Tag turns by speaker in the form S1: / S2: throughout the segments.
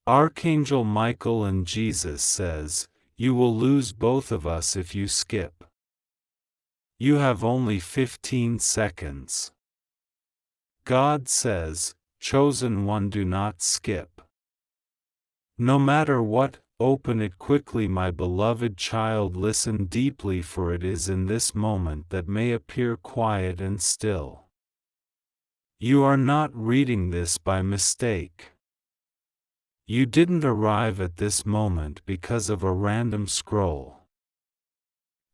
S1: Archangel Michael and Jesus says, "You will lose both of us if you skip. You have only 15 seconds. God says, "Chosen one, do not skip. No matter what, open it quickly, my beloved child. Listen deeply, for it is in this moment that may appear quiet and still. You are not reading this by mistake. You didn't arrive at this moment because of a random scroll.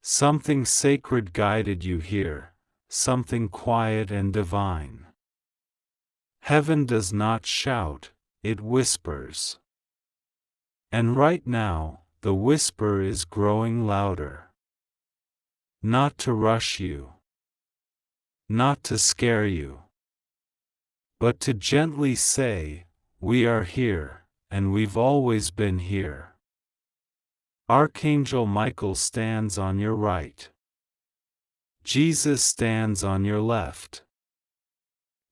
S1: Something sacred guided you here, something quiet and divine. Heaven does not shout, it whispers. And right now, the whisper is growing louder. Not to rush you, not to scare you, but to gently say, we are here, and we've always been here. Archangel Michael stands on your right. Jesus stands on your left.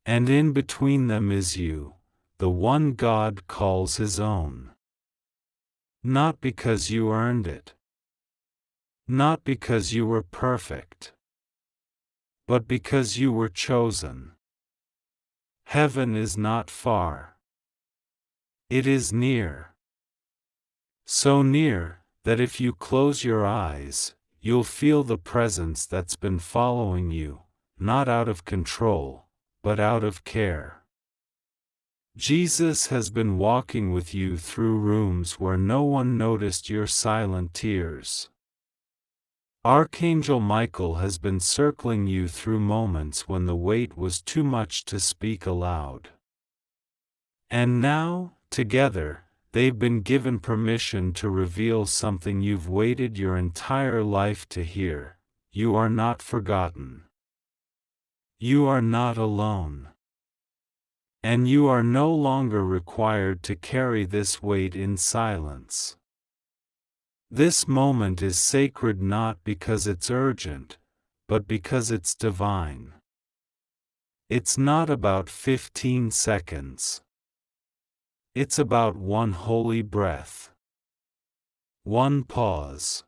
S1: And in between them is you, the one God calls His own. Not because you earned it. Not because you were perfect. But because you were chosen. Heaven is not far. It is near. So near, that if you close your eyes, you'll feel the presence that's been following you, not out of control, but out of care. Jesus has been walking with you through rooms where no one noticed your silent tears. Archangel Michael has been circling you through moments when the weight was too much to speak aloud. And now, together, they've been given permission to reveal something you've waited your entire life to hear. You are not forgotten. You are not alone. And you are no longer required to carry this weight in silence. This moment is sacred not because it's urgent, but because it's divine. It's not about 15 seconds. It's about one holy breath. One pause.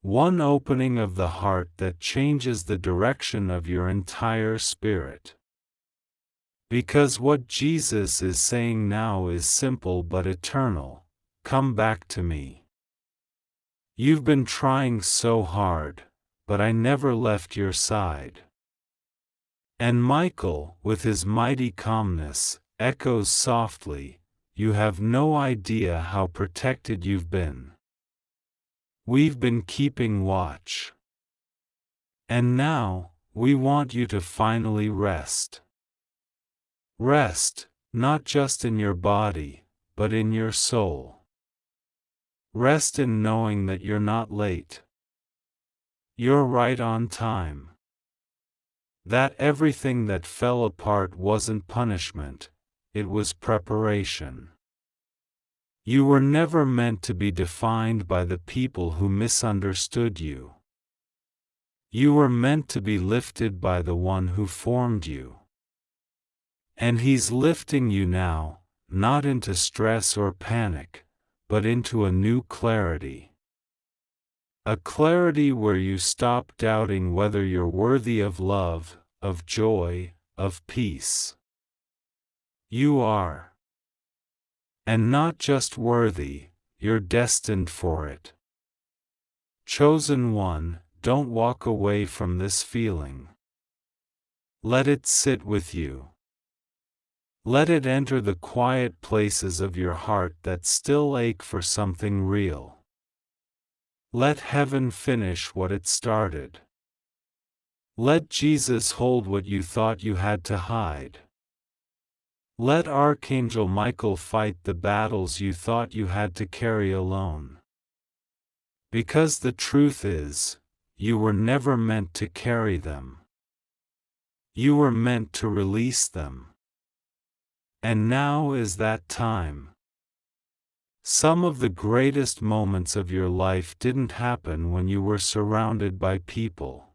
S1: One opening of the heart that changes the direction of your entire spirit. Because what Jesus is saying now is simple but eternal. Come back to me. You've been trying so hard, but I never left your side. And Michael, with his mighty calmness, echoes softly, you have no idea how protected you've been. We've been keeping watch. And now, we want you to finally rest. Rest, not just in your body, but in your soul. Rest in knowing that you're not late. You're right on time. That everything that fell apart wasn't punishment, it was preparation. You were never meant to be defined by the people who misunderstood you. You were meant to be lifted by the one who formed you. And He's lifting you now, not into stress or panic, but into a new clarity. A clarity where you stop doubting whether you're worthy of love, of joy, of peace. You are. And not just worthy, you're destined for it. Chosen one, don't walk away from this feeling. Let it sit with you. Let it enter the quiet places of your heart that still ache for something real. Let heaven finish what it started. Let Jesus hold what you thought you had to hide. Let Archangel Michael fight the battles you thought you had to carry alone. Because the truth is, you were never meant to carry them. You were meant to release them. And now is that time. Some of the greatest moments of your life didn't happen when you were surrounded by people.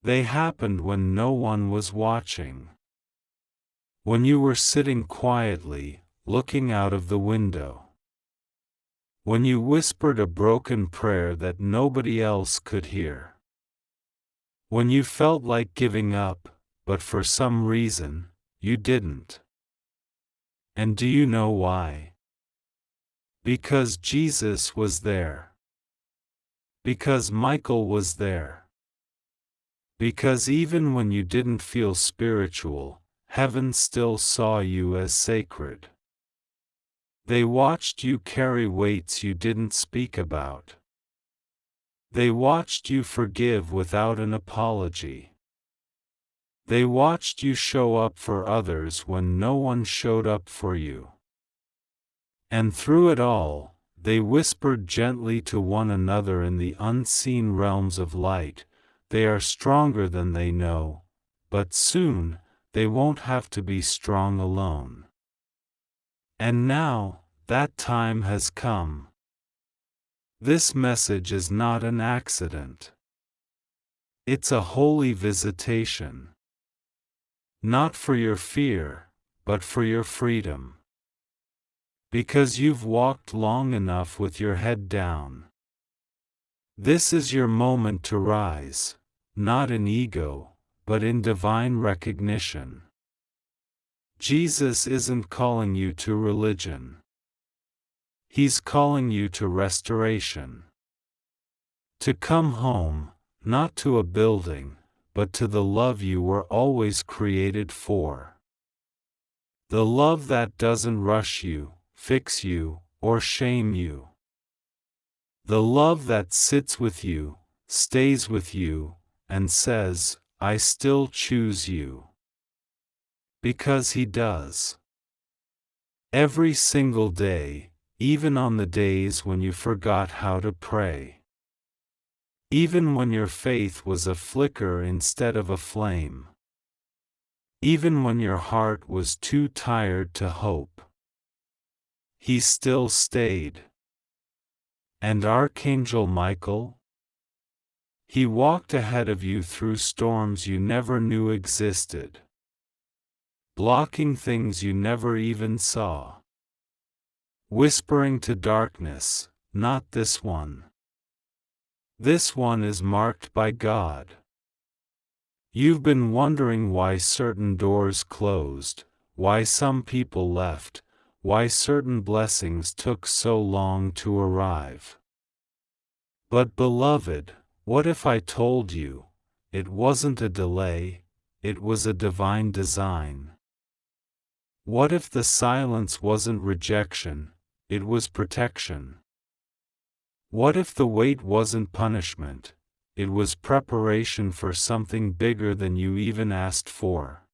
S1: They happened when no one was watching. When you were sitting quietly, looking out of the window. When you whispered a broken prayer that nobody else could hear. When you felt like giving up, but for some reason, you didn't. And do you know why? Because Jesus was there. Because Michael was there. Because even when you didn't feel spiritual, heaven still saw you as sacred. They watched you carry weights you didn't speak about. They watched you forgive without an apology. They watched you show up for others when no one showed up for you. And through it all, they whispered gently to one another in the unseen realms of light, "They are stronger than they know, but soon, they won't have to be strong alone." And now, that time has come. This message is not an accident. It's a holy visitation. Not for your fear, but for your freedom. Because you've walked long enough with your head down. This is your moment to rise, not in ego, but in divine recognition. Jesus isn't calling you to religion. He's calling you to restoration. To come home, not to a building, but to the love you were always created for. The love that doesn't rush you, fix you, or shame you. The love that sits with you, stays with you, and says, "I still choose you." Because He does. Every single day, even on the days when you forgot how to pray. Even when your faith was a flicker instead of a flame. Even when your heart was too tired to hope. He still stayed. And Archangel Michael? He walked ahead of you through storms you never knew existed. Blocking things you never even saw. Whispering to darkness, "Not this one. This one is marked by God." You've been wondering why certain doors closed, why some people left, why certain blessings took so long to arrive. But beloved, what if I told you, it wasn't a delay, it was a divine design? What if the silence wasn't rejection, it was protection? What if the wait wasn't punishment, it was preparation for something bigger than you even asked for?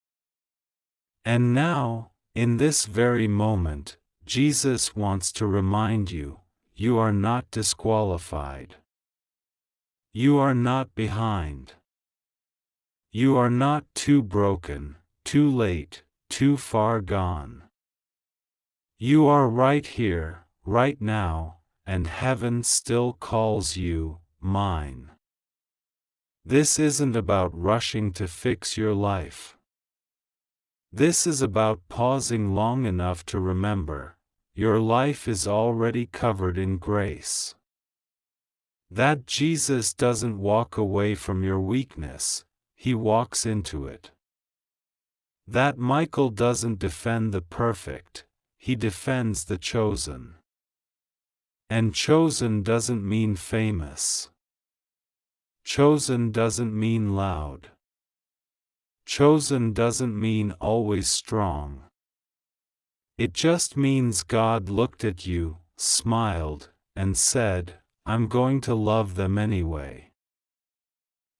S1: And now, in this very moment, Jesus wants to remind you, you are not disqualified. You are not behind. You are not too broken, too late, too far gone. You are right here, right now, and heaven still calls you, mine. This isn't about rushing to fix your life. This is about pausing long enough to remember, your life is already covered in grace. That Jesus doesn't walk away from your weakness, He walks into it. That Michael doesn't defend the perfect, he defends the chosen. And chosen doesn't mean famous. Chosen doesn't mean loud. Chosen doesn't mean always strong. It just means God looked at you, smiled, and said, "I'm going to love them anyway.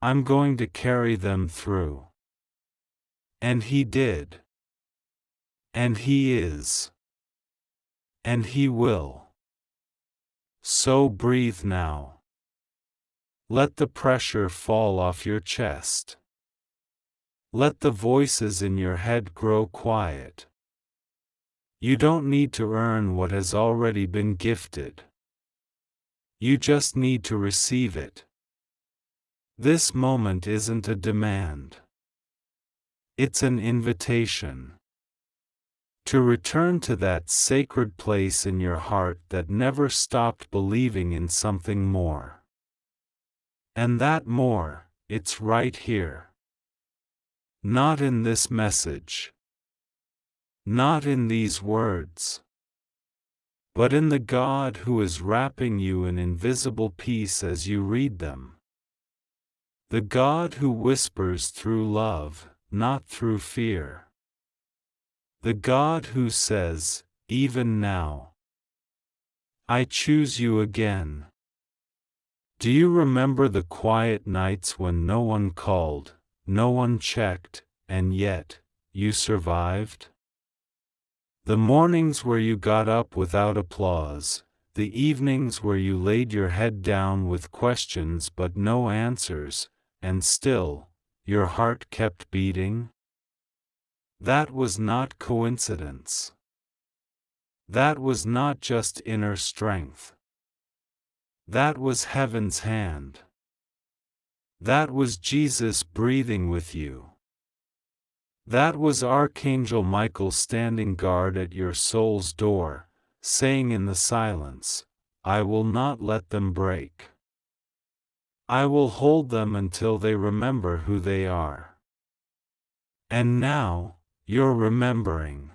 S1: I'm going to carry them through." And He did. And He is. And He will. So breathe now. Let the pressure fall off your chest. Let the voices in your head grow quiet. You don't need to earn what has already been gifted. You just need to receive it. This moment isn't a demand. It's an invitation. To return to that sacred place in your heart that never stopped believing in something more. And that more, it's right here. Not in this message. Not in these words. But in the God who is wrapping you in invisible peace as you read them. The God who whispers through love, not through fear. The God who says, even now, I choose you again. Do you remember the quiet nights when no one called, no one checked, and yet, you survived? The mornings where you got up without applause, the evenings where you laid your head down with questions but no answers, and still, your heart kept beating? That was not coincidence. That was not just inner strength. That was heaven's hand. That was Jesus breathing with you. That was Archangel Michael standing guard at your soul's door, saying in the silence, I will not let them break. I will hold them until they remember who they are. And now, you're remembering.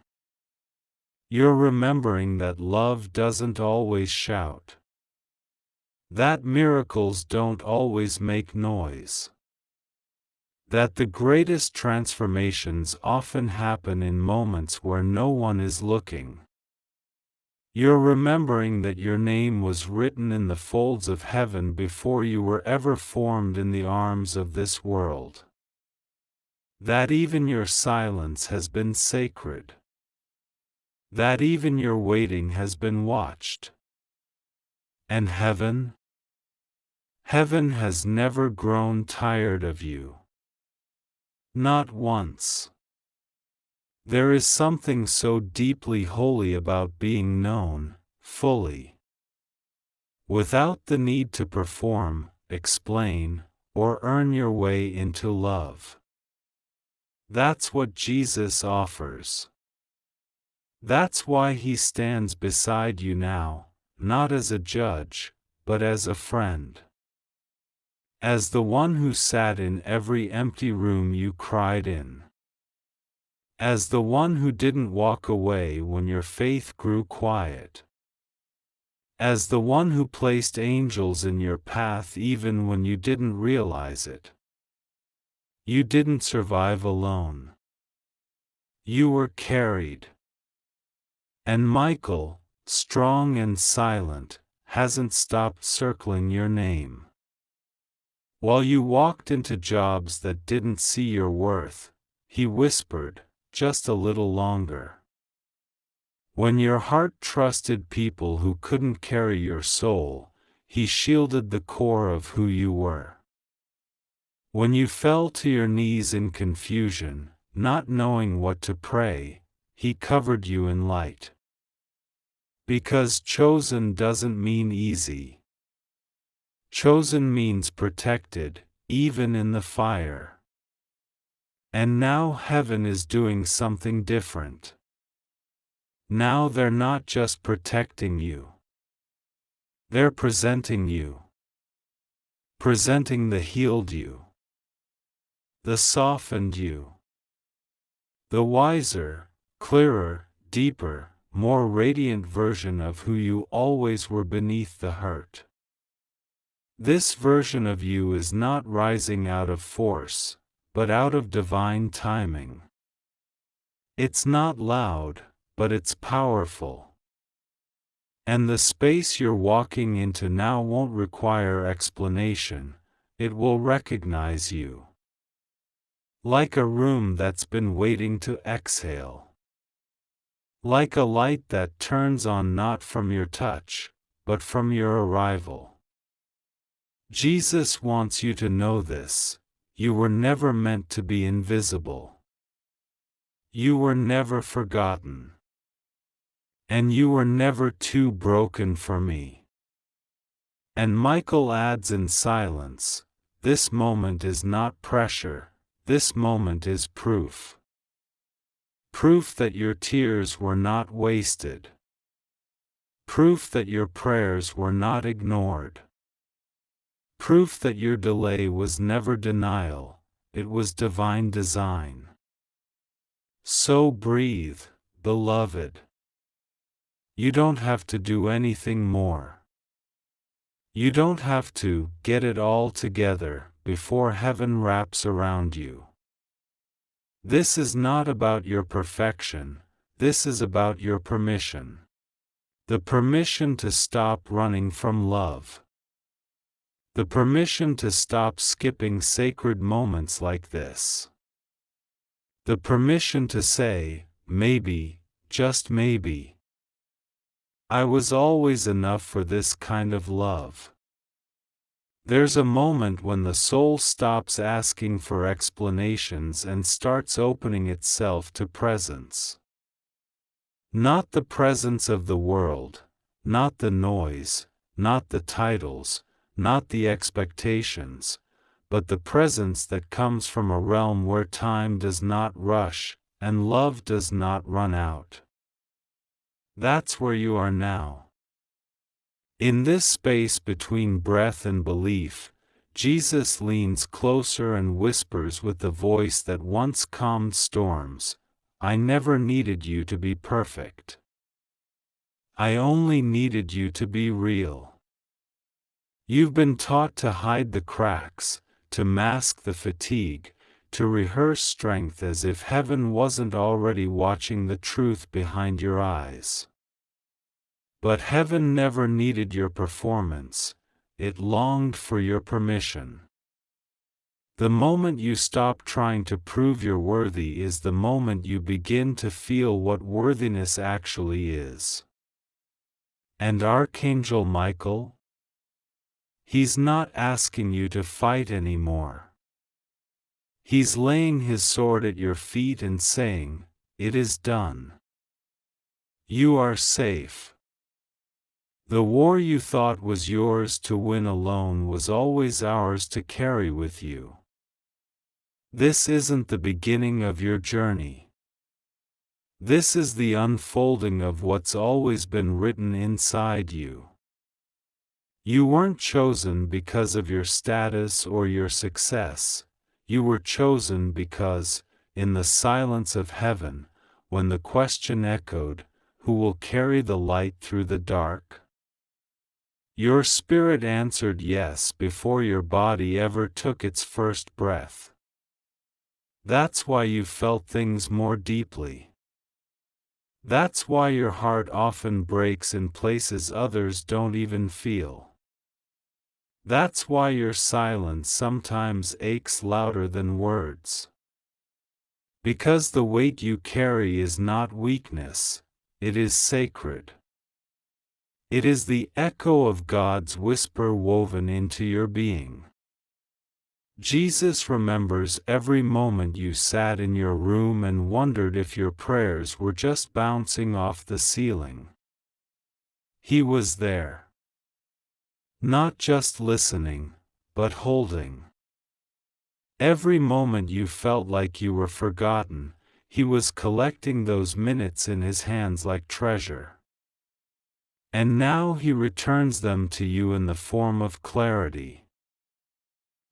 S1: You're remembering that love doesn't always shout. That miracles don't always make noise. That the greatest transformations often happen in moments where no one is looking. You're remembering that your name was written in the folds of heaven before you were ever formed in the arms of this world. That even your silence has been sacred. That even your waiting has been watched. And heaven? Heaven has never grown tired of you. Not once. There is something so deeply holy about being known, fully. Without the need to perform, explain, or earn your way into love. That's what Jesus offers. That's why he stands beside you now, not as a judge, but as a friend. As the one who sat in every empty room you cried in. As the one who didn't walk away when your faith grew quiet. As the one who placed angels in your path even when you didn't realize it. You didn't survive alone. You were carried. And Michael, strong and silent, hasn't stopped circling your name. While you walked into jobs that didn't see your worth, he whispered, just a little longer. When your heart trusted people who couldn't carry your soul, he shielded the core of who you were. When you fell to your knees in confusion, not knowing what to pray, he covered you in light. Because chosen doesn't mean easy. Chosen means protected, even in the fire. And now heaven is doing something different. Now they're not just protecting you. They're presenting you. Presenting the healed you. The softened you. The wiser, clearer, deeper, more radiant version of who you always were beneath the hurt. This version of you is not rising out of force, but out of divine timing. It's not loud, but it's powerful. And the space you're walking into now won't require explanation, it will recognize you. Like a room that's been waiting to exhale. Like a light that turns on not from your touch, but from your arrival. Jesus wants you to know this: you were never meant to be invisible. You were never forgotten. And you were never too broken for me. And Michael adds in silence, this moment is not pressure, this moment is proof. Proof that your tears were not wasted. Proof that your prayers were not ignored. Proof that your delay was never denial, it was divine design. So breathe, beloved. You don't have to do anything more. You don't have to get it all together before heaven wraps around you. This is not about your perfection, this is about your permission. The permission to stop running from love. The permission to stop skipping sacred moments like this. The permission to say, maybe, just maybe, I was always enough for this kind of love. There's a moment when the soul stops asking for explanations and starts opening itself to presence. Not the presence of the world, not the noise, not the titles, not the expectations, but the presence that comes from a realm where time does not rush, and love does not run out. That's where you are now. In this space between breath and belief, Jesus leans closer and whispers with the voice that once calmed storms, I never needed you to be perfect. I only needed you to be real. You've been taught to hide the cracks, to mask the fatigue, to rehearse strength as if heaven wasn't already watching the truth behind your eyes. But heaven never needed your performance, it longed for your permission. The moment you stop trying to prove you're worthy is the moment you begin to feel what worthiness actually is. And Archangel Michael? He's not asking you to fight anymore. He's laying his sword at your feet and saying, it is done. You are safe. The war you thought was yours to win alone was always ours to carry with you. This isn't the beginning of your journey. This is the unfolding of what's always been written inside you. You weren't chosen because of your status or your success. You were chosen because, in the silence of heaven, when the question echoed, who will carry the light through the dark? Your spirit answered yes before your body ever took its first breath. That's why you felt things more deeply. That's why your heart often breaks in places others don't even feel. That's why your silence sometimes aches louder than words. Because the weight you carry is not weakness, it is sacred. It is the echo of God's whisper woven into your being. Jesus remembers every moment you sat in your room and wondered if your prayers were just bouncing off the ceiling. He was there. Not just listening, but holding. Every moment you felt like you were forgotten, he was collecting those minutes in his hands like treasure. And now he returns them to you in the form of clarity.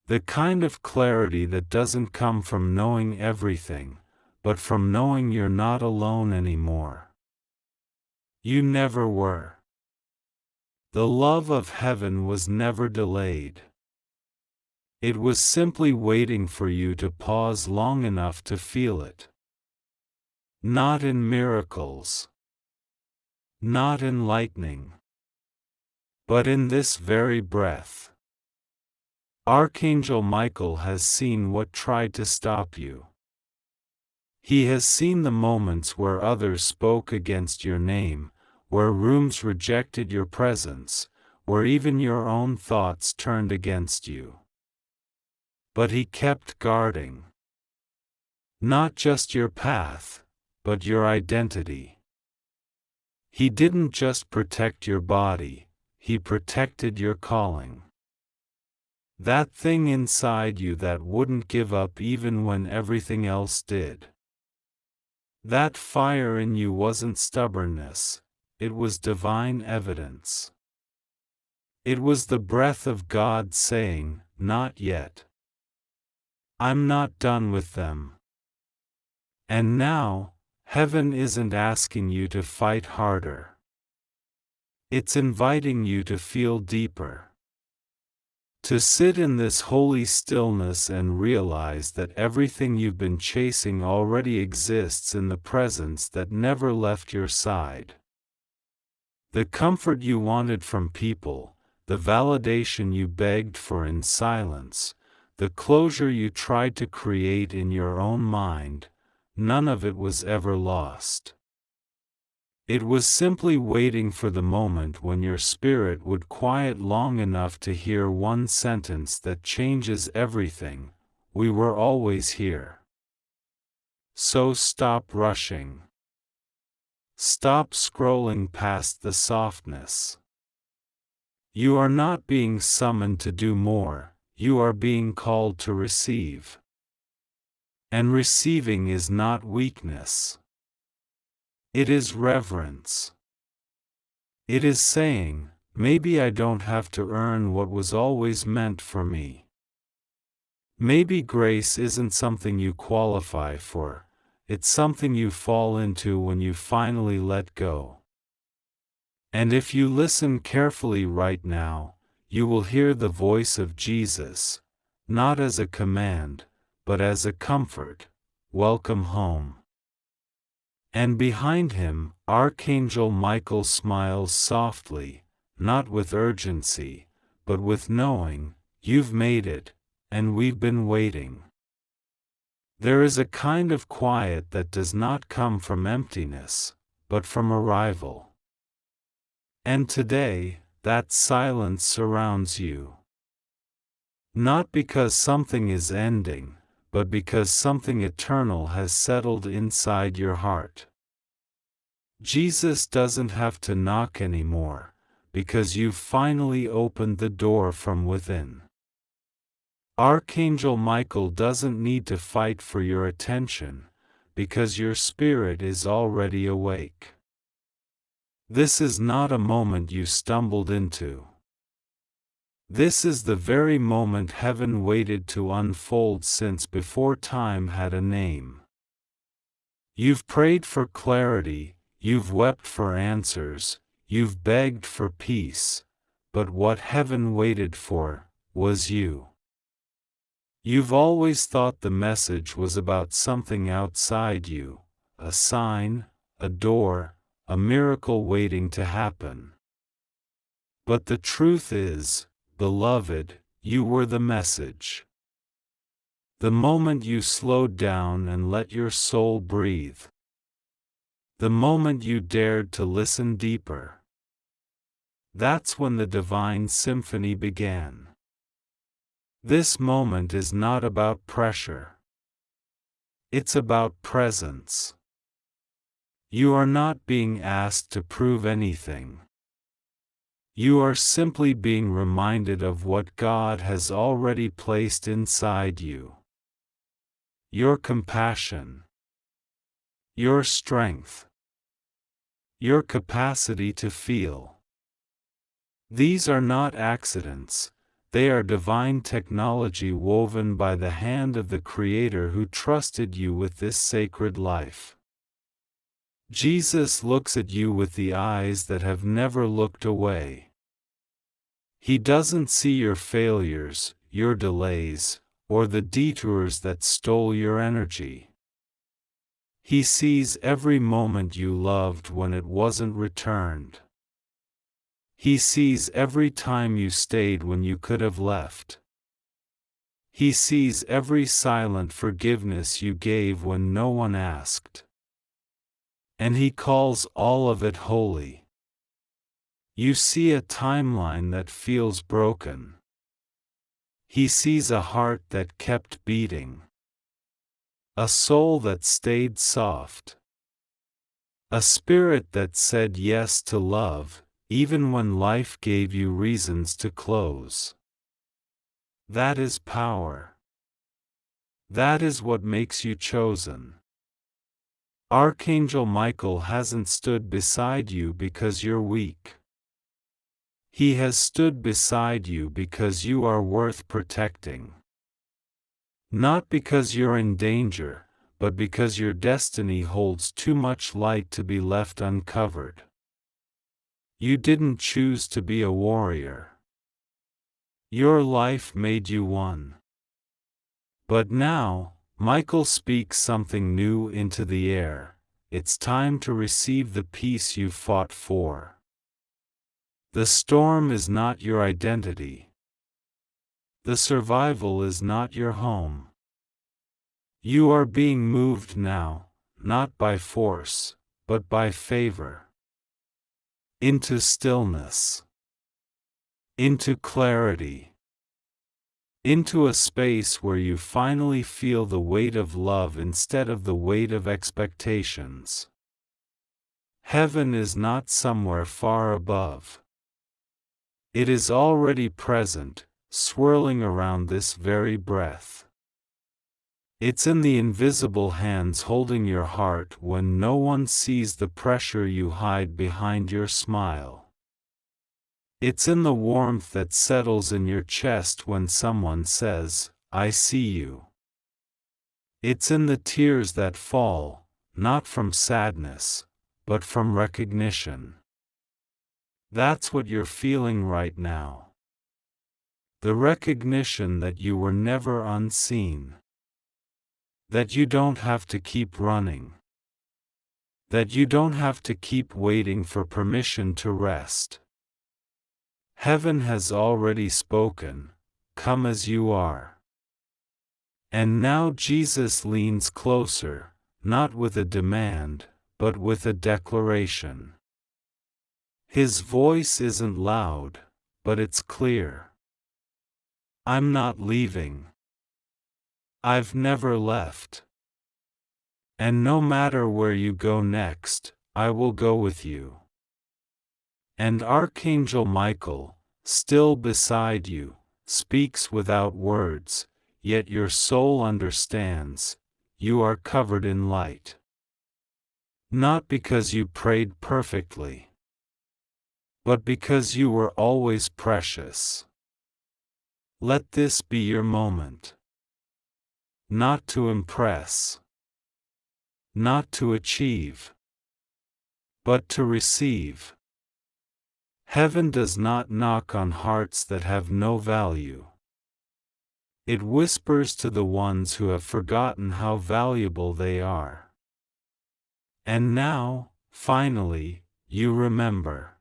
S1: The kind of clarity that doesn't come from knowing everything, but from knowing you're not alone anymore. You never were. The love of heaven was never delayed. It was simply waiting for you to pause long enough to feel it. Not in miracles. Not in lightning. But in this very breath. Archangel Michael has seen what tried to stop you. He has seen the moments where others spoke against your name, where rooms rejected your presence, where even your own thoughts turned against you. But he kept guarding. Not just your path, but your identity. He didn't just protect your body, he protected your calling. That thing inside you that wouldn't give up even when everything else did. That fire in you wasn't stubbornness, it was divine evidence. It was the breath of God saying, "Not yet. I'm not done with them." And now, heaven isn't asking you to fight harder. It's inviting you to feel deeper. To sit in this holy stillness and realize that everything you've been chasing already exists in the presence that never left your side. The comfort you wanted from people, the validation you begged for in silence, the closure you tried to create in your own mind, none of it was ever lost. It was simply waiting for the moment when your spirit would quiet long enough to hear one sentence that changes everything: "We were always here." So stop rushing. Stop scrolling past the softness. You are not being summoned to do more, you are being called to receive. And receiving is not weakness. It is reverence. It is saying, maybe I don't have to earn what was always meant for me. Maybe grace isn't something you qualify for, it's something you fall into when you finally let go. And if you listen carefully right now, you will hear the voice of Jesus, not as a command, but as a comfort: "Welcome home." And behind him, Archangel Michael smiles softly, not with urgency, but with knowing: "You've made it, and we've been waiting." There is a kind of quiet that does not come from emptiness, but from arrival. And today, that silence surrounds you. Not because something is ending, but because something eternal has settled inside your heart. Jesus doesn't have to knock anymore, because you've finally opened the door from within. Archangel Michael doesn't need to fight for your attention, because your spirit is already awake. This is not a moment you stumbled into. This is the very moment heaven waited to unfold since before time had a name. You've prayed for clarity, you've wept for answers, you've begged for peace, but what heaven waited for was you. You've always thought the message was about something outside you, a sign, a door, a miracle waiting to happen. But the truth is, beloved, you were the message. The moment you slowed down and let your soul breathe. The moment you dared to listen deeper. That's when the divine symphony began. This moment is not about pressure. It's about presence. You are not being asked to prove anything. You are simply being reminded of what God has already placed inside you. Your compassion. Your strength. Your capacity to feel. These are not accidents, they are divine technology woven by the hand of the Creator who trusted you with this sacred life. Jesus looks at you with the eyes that have never looked away. He doesn't see your failures, your delays, or the detours that stole your energy. He sees every moment you loved when it wasn't returned. He sees every time you stayed when you could have left. He sees every silent forgiveness you gave when no one asked. And He calls all of it holy. You see a timeline that feels broken. He sees a heart that kept beating. A soul that stayed soft. A spirit that said yes to love, even when life gave you reasons to close. That is power. That is what makes you chosen. Archangel Michael hasn't stood beside you because you're weak. He has stood beside you because you are worth protecting. Not because you're in danger, but because your destiny holds too much light to be left uncovered. You didn't choose to be a warrior. Your life made you one. But now, Michael speaks something new into the air. It's time to receive the peace you fought for. The storm is not your identity. The survival is not your home. You are being moved now, not by force, but by favor. Into stillness. Into clarity. Into a space where you finally feel the weight of love instead of the weight of expectations. Heaven is not somewhere far above. It is already present, swirling around this very breath. It's in the invisible hands holding your heart when no one sees the pressure you hide behind your smile. It's in the warmth that settles in your chest when someone says, "I see you." It's in the tears that fall, not from sadness, but from recognition. That's what you're feeling right now. The recognition that you were never unseen. That you don't have to keep running. That you don't have to keep waiting for permission to rest. Heaven has already spoken, "Come as you are." And now Jesus leans closer, not with a demand, but with a declaration. His voice isn't loud, but it's clear. I'm not leaving. I've never left. And no matter where you go next, I will go with you. And Archangel Michael, still beside you, speaks without words, yet your soul understands, you are covered in light. Not because you prayed perfectly, but because you were always precious. Let this be your moment. Not to impress. Not to achieve. But to receive. Heaven does not knock on hearts that have no value. It whispers to the ones who have forgotten how valuable they are. And now, finally, you remember.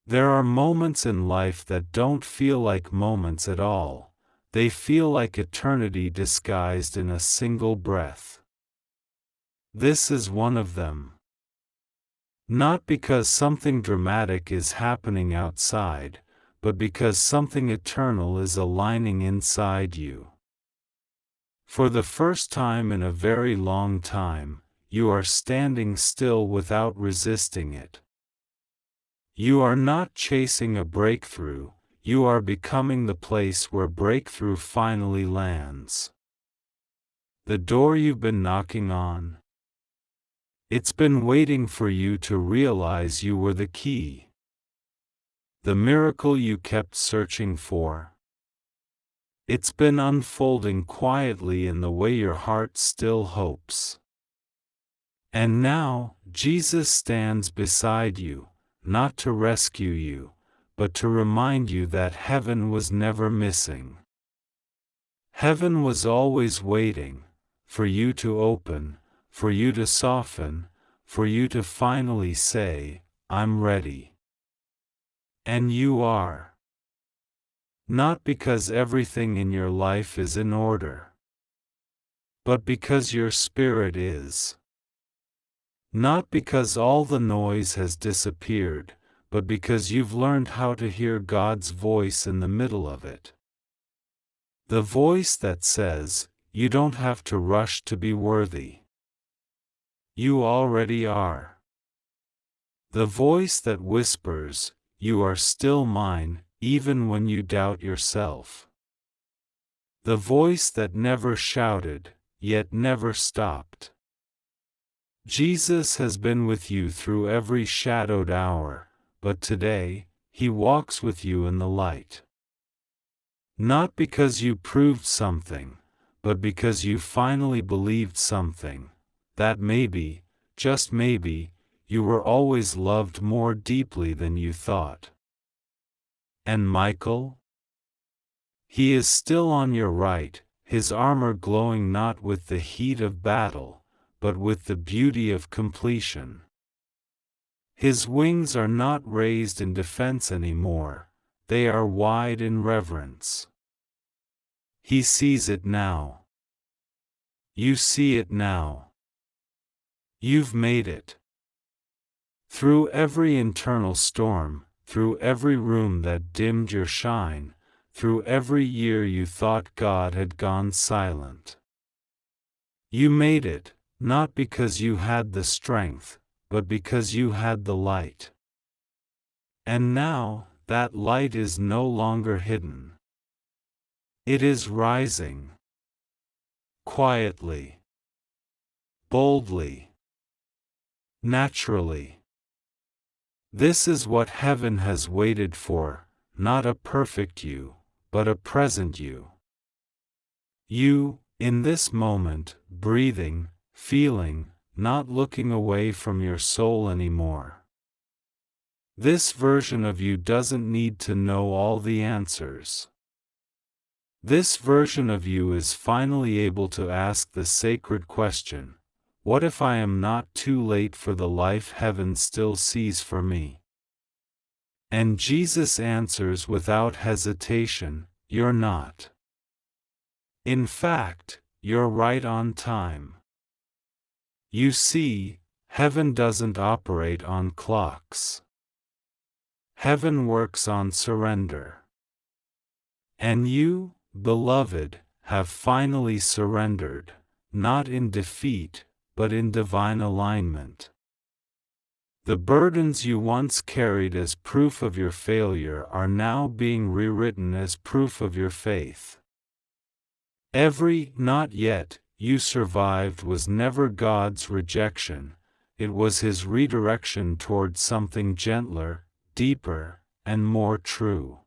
S1: There are moments in life that don't feel like moments at all. They feel like eternity disguised in a single breath. This is one of them. Not because something dramatic is happening outside, but because something eternal is aligning inside you. For the first time in a very long time, you are standing still without resisting it. You are not chasing a breakthrough, you are becoming the place where breakthrough finally lands. The door you've been knocking on. It's been waiting for you to realize you were the key. The miracle you kept searching for. It's been unfolding quietly in the way your heart still hopes. And now, Jesus stands beside you, not to rescue you, but to remind you that heaven was never missing. Heaven was always waiting, for you to open, for you to soften, for you to finally say, "I'm ready." And you are. Not because everything in your life is in order, but because your spirit is. Not because all the noise has disappeared, but because you've learned how to hear God's voice in the middle of it. The voice that says, "You don't have to rush to be worthy. You already are." The voice that whispers, "You are still mine, even when you doubt yourself." The voice that never shouted, yet never stopped. Jesus has been with you through every shadowed hour, but today, He walks with you in the light. Not because you proved something, but because you finally believed something, that maybe, just maybe, you were always loved more deeply than you thought. And Michael? He is still on your right, his armor glowing not with the heat of battle, but with the beauty of completion. His wings are not raised in defense anymore, they are wide in reverence. He sees it now. You see it now. You've made it. Through every internal storm, through every room that dimmed your shine, through every year you thought God had gone silent. You made it, not because you had the strength, but because you had the light. And now, that light is no longer hidden. It is rising. Quietly. Boldly. Naturally. This is what heaven has waited for, not a perfect you, but a present you. You, in this moment, breathing, feeling, not looking away from your soul anymore. This version of you doesn't need to know all the answers. This version of you is finally able to ask the sacred question, what if I am not too late for the life heaven still sees for me? And Jesus answers without hesitation, you're not. In fact, you're right on time. You see, heaven doesn't operate on clocks. Heaven works on surrender. And you, beloved, have finally surrendered, not in defeat, but in divine alignment. The burdens you once carried as proof of your failure are now being rewritten as proof of your faith. Every "not yet" you survived was never God's rejection, it was His redirection toward something gentler, deeper, and more true.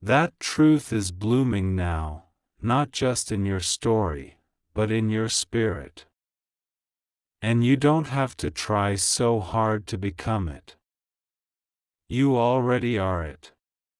S1: That truth is blooming now, not just in your story, but in your spirit. And you don't have to try so hard to become it. You already are it.